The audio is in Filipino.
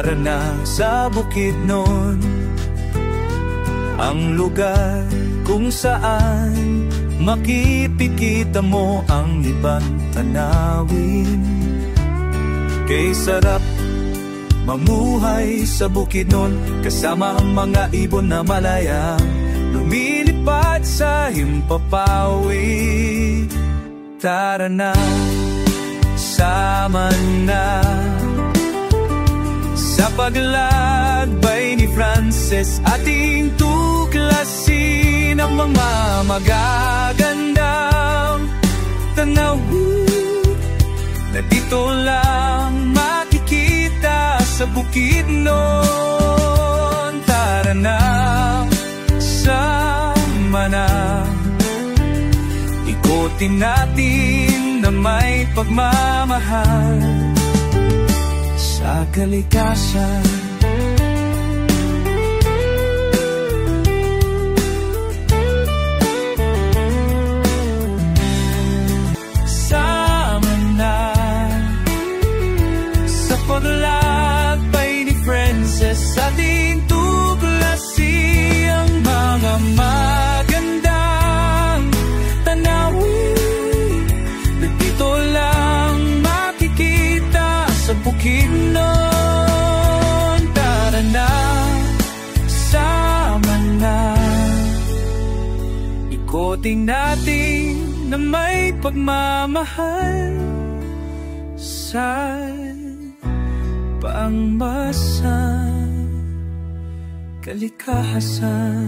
Tara na sa Bukidnon, ang lugar kung saan makikita mo ang ibang tanawin. Kay sarap mamuhay sa Bukidnon, kasama ang mga ibon na malaya, lumilipad sa himpapawi. Tara na, sama na sa paglalakbay ni Frances, ating tuklasin ang mga magagandang tanawin na dito lang makikita sa Bukidnon. Tara na, sama na, ikutin natin na may pagmamahal sa kalikasan. Sama na sa paglalakbay ni Frances, ating tuklasin ang mga magandang tanawin na dito lang makikita sa Bukidnon. Tara na, sama na, ikutin natin na may pagmamahal sa pangmasang kalikasan.